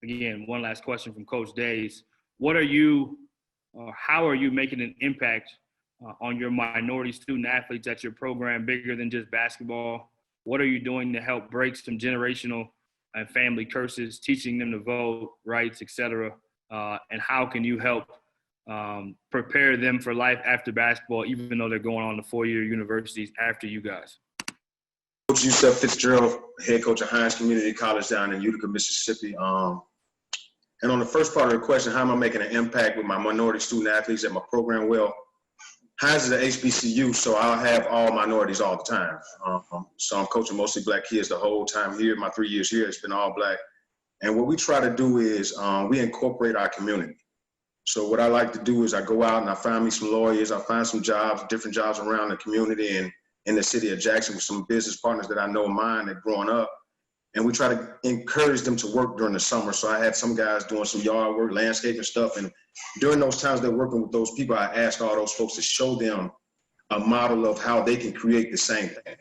again, one last question from Coach Days. What are you, how are you making an impact on your minority student athletes at your program, bigger than just basketball? What are you doing to help break some generational and family curses, teaching them to vote, rights, et cetera? And how can you help prepare them for life after basketball, even though they're going on to four-year universities after you guys? Coach Yusef Fitzgerald, head coach at Hines Community College down in Utica, Mississippi. And on the first part of the question, how am I making an impact with my minority student athletes at my program? Well, Hines is an HBCU, so I'll have all minorities all the time. So I'm coaching mostly black kids the whole time here. My 3 years here, it's been all black. And what we try to do is we incorporate our community. So what I like to do is I go out and I find me some lawyers, I find some jobs, different jobs around the community and in the city of Jackson with some business partners that I know of mine that growing up. And we try to encourage them to work during the summer. So I had some guys doing some yard work, landscaping stuff. And during those times they're working with those people, I ask all those folks to show them a model of how they can create the same thing.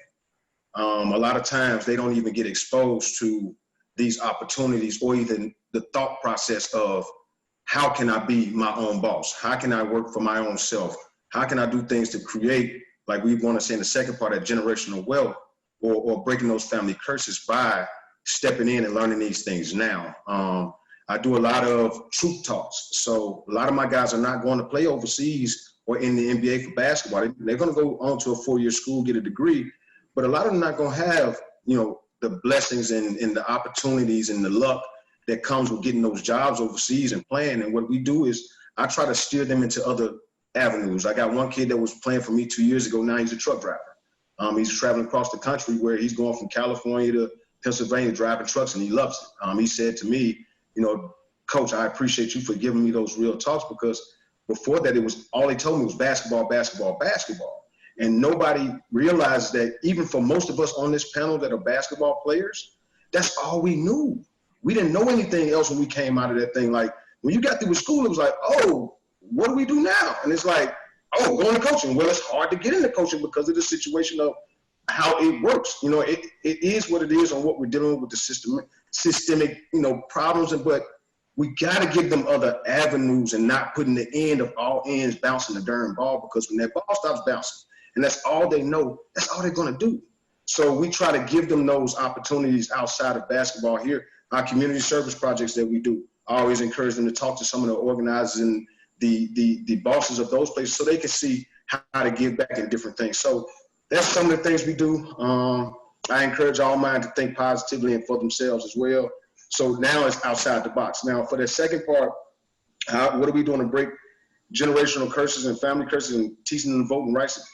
A lot of times they don't even get exposed to these opportunities or even the thought process of how can I be my own boss? How can I work for my own self? How can I do things to create, like we want to say in the second part, that generational wealth or breaking those family curses by stepping in and learning these things now. I do a lot of truth talks. So a lot of my guys are not going to play overseas or in the NBA for basketball. They're going to go on to a four-year school, get a degree, but a lot of them not going to have, the blessings and the opportunities and the luck that comes with getting those jobs overseas and playing. And what we do is I try to steer them into other avenues. I got one kid that was playing for me 2 years ago. Now he's a truck driver. He's traveling across the country where he's going from California to Pennsylvania driving trucks, and he loves it. He said to me, Coach, I appreciate you for giving me those real talks, because before that, it was all they told me was basketball, basketball, basketball. And nobody realized that even for most of us on this panel that are basketball players, that's all we knew. We didn't know anything else when we came out of that thing. Like, when you got through with school, it was like, oh, what do we do now? And it's like, oh, go into coaching. Well, it's hard to get into coaching because of the situation of how it works. It is what it is on what we're dealing with the systemic, problems. But we got to give them other avenues and not putting the end of all ends bouncing the darn ball, because when that ball stops bouncing and that's all they know, that's all they're going to do. So we try to give them those opportunities outside of basketball here. Our community service projects that we do, I always encourage them to talk to some of the organizers and the bosses of those places so they can see how to give back in different things. So that's some of the things we do. I encourage all mine to think positively and for themselves as well. So now it's outside the box. Now for the second part, what are we doing to break generational curses and family curses and teaching them voting rights?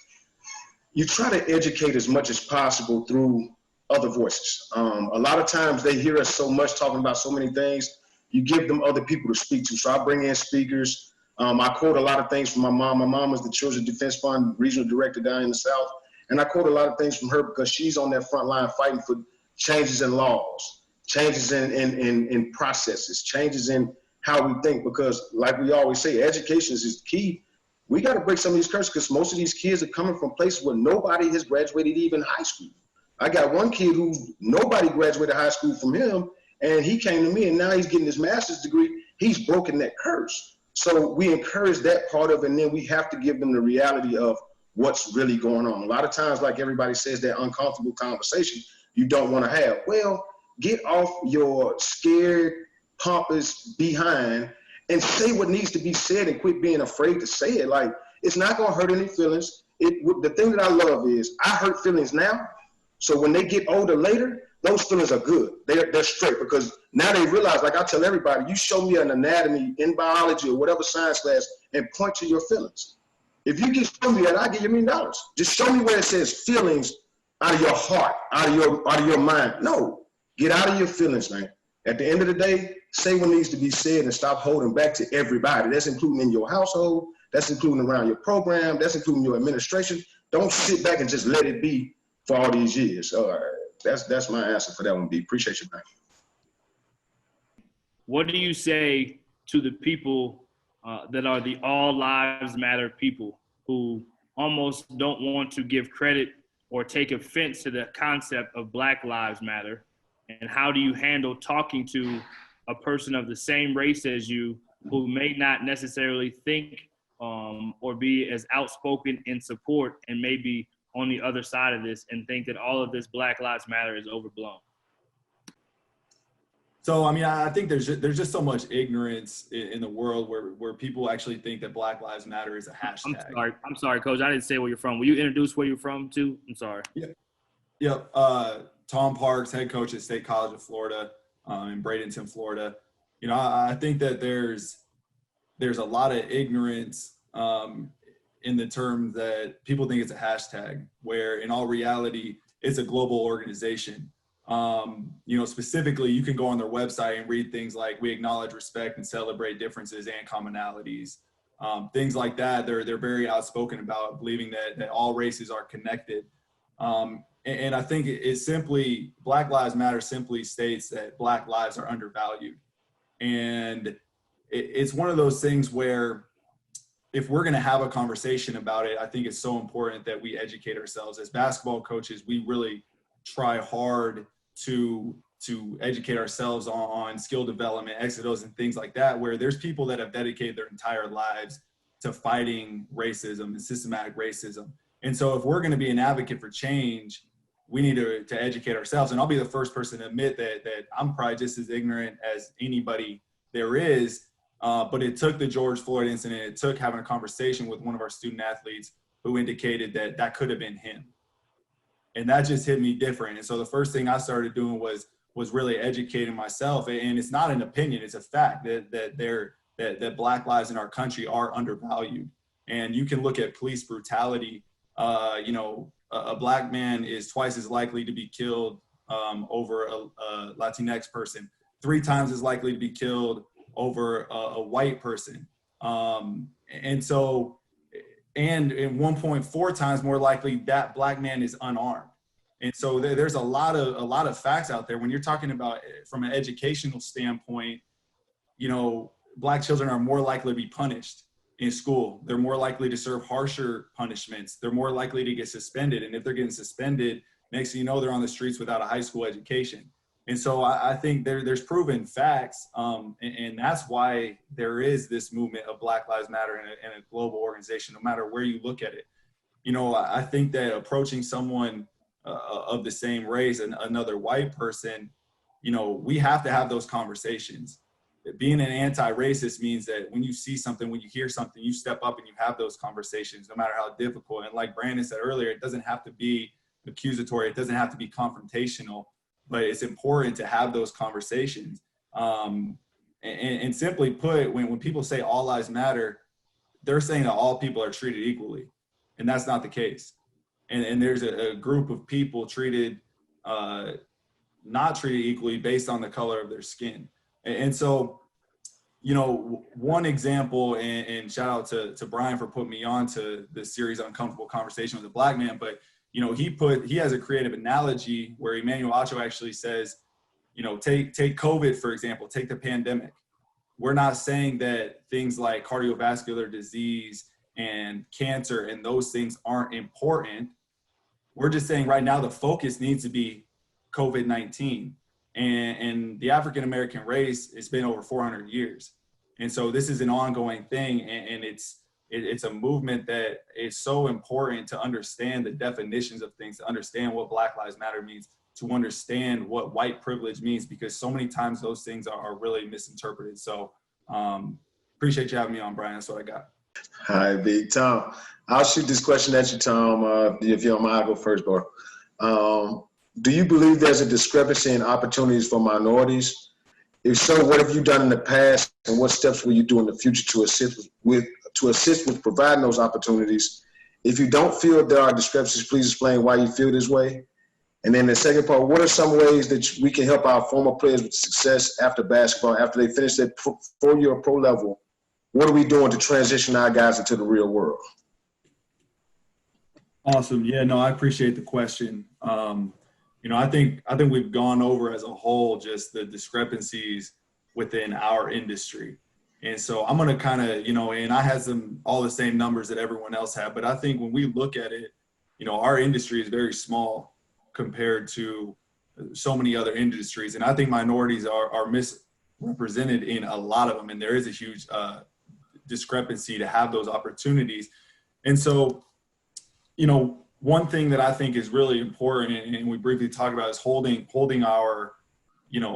You try to educate as much as possible through other voices. A lot of times they hear us so much talking about so many things, you give them other people to speak to. So I bring in speakers. I quote a lot of things from my mom. My mom is the Children's Defense Fund regional director down in the South. And I quote a lot of things from her because she's on that front line fighting for changes in laws, changes in processes, changes in how we think. Because like we always say, education is key. We got to break some of these curses because most of these kids are coming from places where nobody has graduated even high school. I got one kid who nobody graduated high school from him, and he came to me and now he's getting his master's degree. He's broken that curse. So we encourage that part of it, and then we have to give them the reality of what's really going on. A lot of times, like everybody says, that uncomfortable conversation you don't want to have. Well, get off your scared, pompous behind and say what needs to be said and quit being afraid to say it. Like, it's not going to hurt any feelings. The thing that I love is I hurt feelings now. So when they get older later, those feelings are good. They're straight, because now they realize, like I tell everybody, you show me an anatomy in biology or whatever science class and point to your feelings. If you just show me that, I'll give you $1 million. Just show me where it says feelings out of your heart, out of your mind. No, get out of your feelings, man. At the end of the day, say what needs to be said and stop holding back to everybody. That's including in your household. That's including around your program. That's including your administration. Don't sit back and just let it be for all these years. That's my answer for that one, B. Appreciate you, man. What do you say to the people that are the all lives matter people who almost don't want to give credit or take offense to the concept of Black Lives Matter? And how do you handle talking to a person of the same race as you who may not necessarily think or be as outspoken in support and maybe on the other side of this and think that all of this Black Lives Matter is overblown? So, I mean, I think there's just so much ignorance in the world where people actually think that Black Lives Matter is a hashtag. I'm sorry, Coach. I didn't say where you're from. Will you introduce where you're from too? I'm sorry. Yep. Tom Parks, head coach at State College of Florida in Bradenton, Florida. You know, I think that there's a lot of ignorance in the term that people think it's a hashtag, where in all reality, it's a global organization. You know, specifically, you can go on their website and read things like, we acknowledge, respect, and celebrate differences and commonalities. Things like that, they're very outspoken about believing that all races are connected. And I think it simply, Black Lives Matter simply states that Black lives are undervalued. And it's one of those things where if we're going to have a conversation about it, I think it's so important that we educate ourselves. As basketball coaches, we really try hard to educate ourselves on skill development, exodus, and things like that, where there's people that have dedicated their entire lives to fighting racism and systematic racism. And so if we're going to be an advocate for change, we need to educate ourselves. And I'll be the first person to admit that I'm probably just as ignorant as anybody there is. But it took the George Floyd incident, it took having a conversation with one of our student athletes who indicated that could have been him. And that just hit me different. And so the first thing I started doing was really educating myself. And it's not an opinion, it's a fact that Black lives in our country are undervalued. And you can look at police brutality. You know, a Black man is twice as likely to be killed over a Latinx person, 3 times as likely to be killed over a white person. And 1.4 times more likely that Black man is unarmed. And so there's a lot of facts out there. When you're talking about from an educational standpoint, you know, Black children are more likely to be punished in school. They're more likely to serve harsher punishments. They're more likely to get suspended. And if they're getting suspended, next thing you know, they're on the streets without a high school education. And so I think there's proven facts, and that's why there is this movement of Black Lives Matter in a global organization, no matter where you look at it. You know, I think that approaching someone of the same race, and another white person, you know, we have to have those conversations. Being an anti-racist means that when you see something, when you hear something, you step up and you have those conversations, no matter how difficult. And like Brandon said earlier, it doesn't have to be accusatory. It doesn't have to be confrontational. But it's important to have those conversations. And simply put, when people say all lives matter, they're saying that all people are treated equally. And that's not the case. And there's a group of people treated, not treated equally based on the color of their skin. And so, you know, one example, and shout out to Brian for putting me on to this series, Uncomfortable Conversation with a Black Man, but you know, he has a creative analogy where Emmanuel Acho actually says, you know, take COVID, for example, take the pandemic. We're not saying that things like cardiovascular disease and cancer and those things aren't important. We're just saying right now the focus needs to be COVID-19. And the African-American race has been over 400 years. And so this is an ongoing thing, and it's a movement that is so important to understand the definitions of things, to understand what Black Lives Matter means, to understand what white privilege means, because so many times those things are really misinterpreted. So appreciate you having me on, Brian. That's what I got. Hi, Big Tom. I'll shoot this question at you, Tom. If you don't mind, I'll go first, bro. Do you believe there's a discrepancy in opportunities for minorities? If so, what have you done in the past, and what steps will you do in the future to assist with providing those opportunities? If you don't feel there are discrepancies, please explain why you feel this way. And then the second part, what are some ways that we can help our former players with success after basketball, after they finish their 4-year pro level? What are we doing to transition our guys into the real world? Awesome. Yeah, no, I appreciate the question. You know, I think we've gone over as a whole just the discrepancies within our industry. And so I'm going to kind of, you know, and I had all the same numbers that everyone else had, but I think when we look at it, you know, our industry is very small compared to so many other industries. And I think minorities are represented in a lot of them. And there is a huge discrepancy to have those opportunities. And so, one thing that I think is really important, and we briefly talked about, is holding our,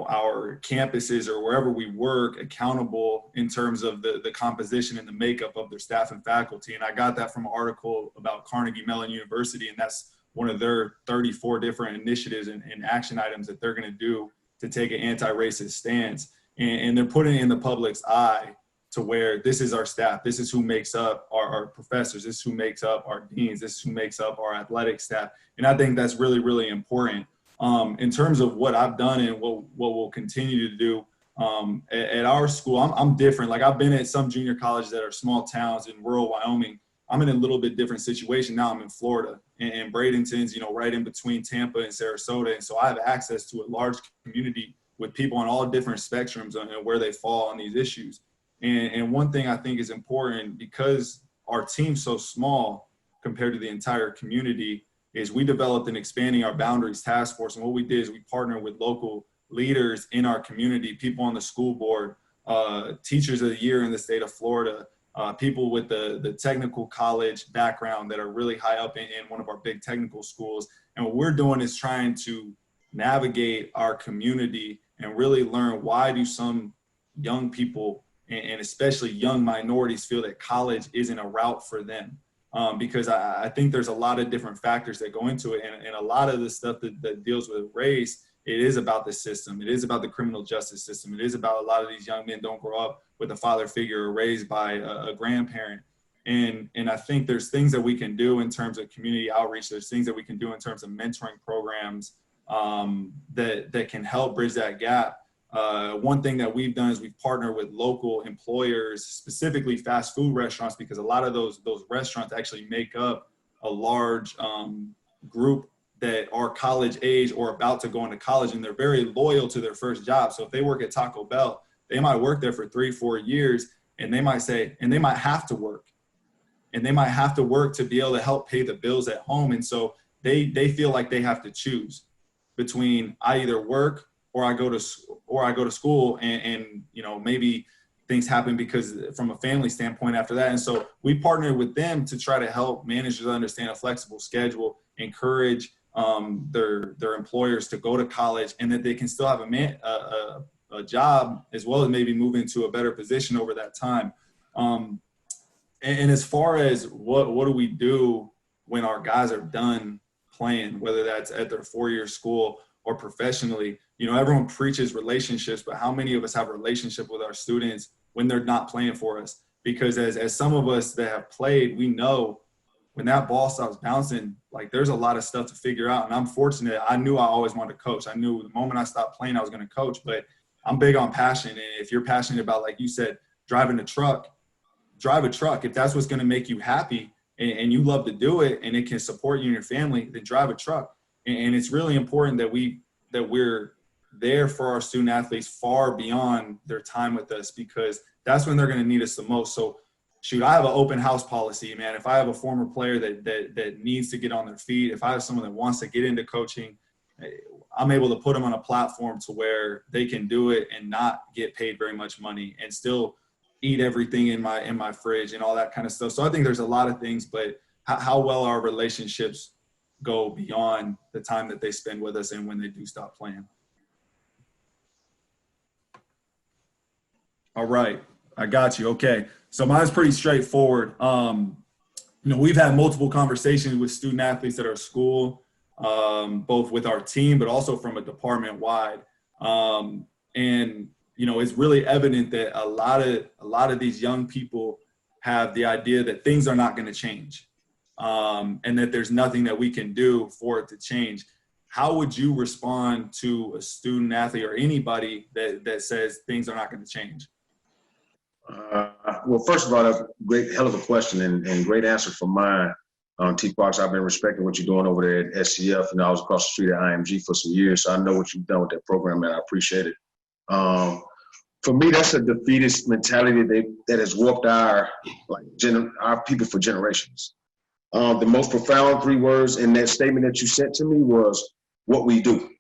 our campuses or wherever we work accountable in terms of the composition and the makeup of their staff and faculty. And I got that from an article about Carnegie Mellon University, and that's one of their 34 different initiatives and action items that they're going to do to take an anti-racist stance. And they're putting it in the public's eye to where this is our staff, this is who makes up our professors, this is who makes up our deans, this is who makes up our athletic staff. And I think that's really, really important. In terms of what I've done and what we'll continue to do at our school, I'm different. Like, I've been at some junior colleges that are small towns in rural Wyoming. I'm in a little bit different situation now. I'm in Florida, and Bradenton's, right in between Tampa and Sarasota. And so I have access to a large community with people on all different spectrums and where they fall on these issues. And one thing I think is important, because our team's so small compared to the entire community, is we developed an Expanding Our Boundaries task force. And what we did is we partnered with local leaders in our community, people on the school board, teachers of the year in the state of Florida, people with the technical college background that are really high up in one of our big technical schools. And what we're doing is trying to navigate our community and really learn, why do some young people, and especially young minorities, feel that college isn't a route for them? Because I think there's a lot of different factors that go into it. And a lot of the stuff that deals with race, it is about the system. It is about the criminal justice system. It is about a lot of these young men don't grow up with a father figure or raised by a grandparent. And I think there's things that we can do in terms of community outreach. There's things that we can do in terms of mentoring programs that can help bridge that gap. One thing that we've done is we've partnered with local employers, specifically fast food restaurants, because a lot of those restaurants actually make up a large group that are college age or about to go into college, and they're very loyal to their first job. So if they work at Taco Bell, they might work there for 3-4 years, and they might say, and they might have to work, to be able to help pay the bills at home. And so they feel like they have to choose between, I either work or I go to school, and maybe things happen because from a family standpoint after that. And so we partnered with them to try to help managers understand a flexible schedule, encourage their employers to go to college, and that they can still have a job, as well as maybe move into a better position over that time. And as far as what do we do when our guys are done playing, whether that's at their 4-year school or professionally, everyone preaches relationships, but how many of us have a relationship with our students when they're not playing for us? Because as some of us that have played, we know when that ball stops bouncing, like, there's a lot of stuff to figure out. And I'm fortunate. I knew I always wanted to coach. I knew the moment I stopped playing, I was going to coach, but I'm big on passion. And if you're passionate about, like you said, driving a truck, drive a truck. If that's what's going to make you happy and you love to do it and it can support you and your family, then drive a truck. And it's really important that we're there for our student athletes far beyond their time with us, because that's when they're going to need us the most. So shoot, I have an open house policy, man. If I have a former player that needs to get on their feet, if I have someone that wants to get into coaching, I'm able to put them on a platform to where they can do it and not get paid very much money and still eat everything in my fridge and all that kind of stuff. So I think there's a lot of things, but how well our relationships go beyond the time that they spend with us and when they do stop playing. All right, I got you. Okay, so mine's pretty straightforward. We've had multiple conversations with student athletes at our school, both with our team, but also from a department wide. And it's really evident that a lot of these young people have the idea that things are not going to change, and that there's nothing that we can do for it to change. How would you respond to a student athlete or anybody that says things are not going to change? Well, first of all, that's a hell of a question and great answer from mine. T. Fox, I've been respecting what you're doing over there at SCF, and I was across the street at IMG for some years, so I know what you've done with that program, and I appreciate it. For me, that's a defeatist mentality that has warped our people for generations. The most profound 3 words in that statement that you sent to me was what we do.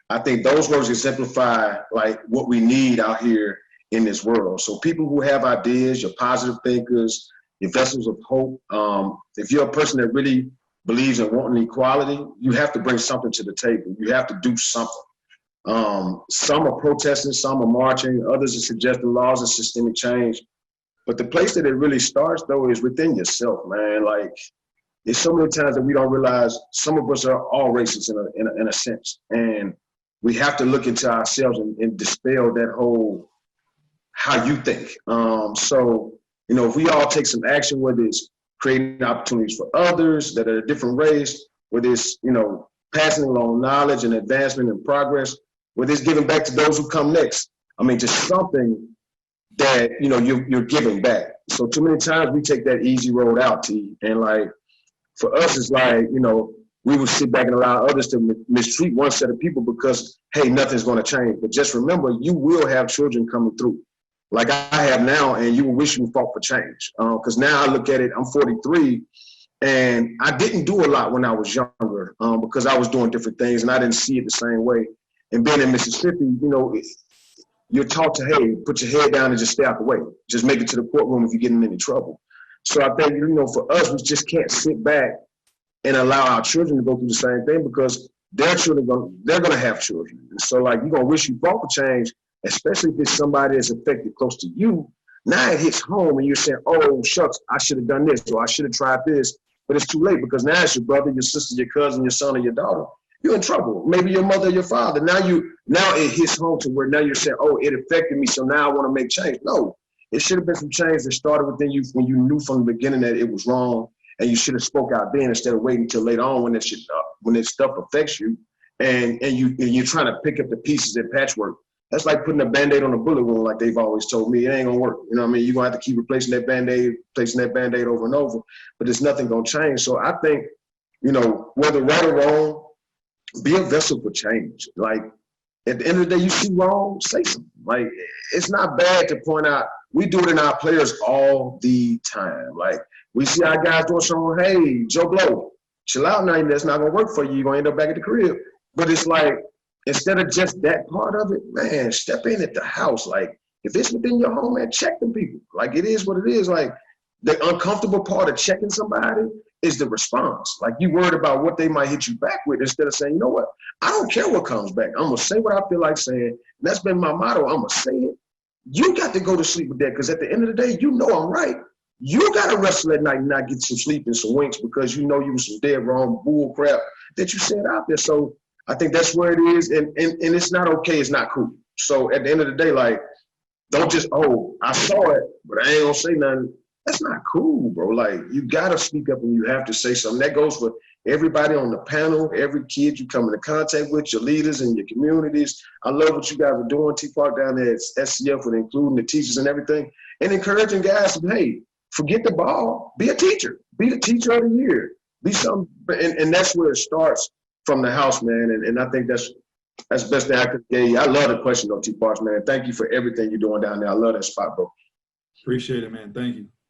I think those words exemplify like what we need out here in this world. So people who have ideas, your positive thinkers, your vessels of hope. If you're a person that really believes in wanting equality, you have to bring something to the table. You have to do something. Some are protesting, some are marching, others are suggesting laws of systemic change. But the place that it really starts, though, is within yourself, man. Like, there's so many times that we don't realize some of us are all racist in a sense. And we have to look into ourselves and dispel that whole how you think. So, you know, if we all take some action, whether it's creating opportunities for others that are a different race, whether it's, you know, passing along knowledge and advancement and progress, whether it's giving back to those who come next. I mean, just something that, you know, you're giving back. So too many times we take that easy road out, T. And like, for us, it's like, you know, we would sit back and allow others to mistreat one set of people because, hey, nothing's going to change. But just remember, you will have children coming through like I have now, and you will wish you fought for change. Because now I look at it, I'm 43, and I didn't do a lot when I was younger because I was doing different things and I didn't see it the same way. And being in Mississippi, you know, you're taught to, hey, put your head down and just stay out the way. Just make it to the courtroom if you get in any trouble. So I think, you know, for us, we just can't sit back and allow our children to go through the same thing because their children, they're going to have children. And so, like, you're going to wish you fought for change, especially if it's somebody that's affected close to you. Now it hits home and you're saying, oh, shucks, I should have done this or I should have tried this. But it's too late because now it's your brother, your sister, your cousin, your son, or your daughter. You're in trouble. Maybe your mother or your father. Now it hits home to where now you're saying, oh, it affected me, so now I want to make change. No, it should have been some change that started within you when you knew from the beginning that it was wrong, and you should have spoke out then instead of waiting until later on when this stuff affects you, and you're trying to pick up the pieces and patchwork. That's like putting a Band-Aid on a bullet wound, like they've always told me. It ain't gonna work. You know what I mean? You're gonna have to keep replacing that Band-Aid over and over, but there's nothing gonna change. So I think, you know, whether right or wrong, be a vessel for change. Like, at the end of the day, you see wrong, say something. Like, it's not bad to point out. We do it in our players all the time. Like, we see our guys doing something, hey, Joe Blow, chill out now, that's not gonna work for you. You're gonna end up back at the crib. But it's like, instead of just that part of it, man, step in at the house. Like, if it's within your home, man, check them people. Like, it is what it is. Like, the uncomfortable part of checking somebody is the response. Like, you worried about what they might hit you back with instead of saying, you know what, I don't care what comes back. I'm going to say what I feel like saying. And that's been my motto. I'm going to say it. You got to go to sleep with that because at the end of the day, you know I'm right. You got to wrestle at night and not get some sleep and some winks because you know you was some dead wrong bull crap that you said out there. So I think that's where it is. And it's not okay. It's not cool. So at the end of the day, like, don't just, oh, I saw it, but I ain't going to say nothing. That's not cool, bro. Like, you got to speak up and you have to say something. That goes for everybody on the panel, every kid you come into contact with, your leaders and your communities. I love what you guys are doing, T-Park down there at SCF, with including the teachers and everything, and encouraging guys to, hey, forget the ball. Be a teacher. Be the teacher of the year. Be something. And that's where it starts from the house, man. And I think that's the best thing I could give you. I love the question, though, T-Parks, man. Thank you for everything you're doing down there. I love that spot, bro. Appreciate it, man. Thank you.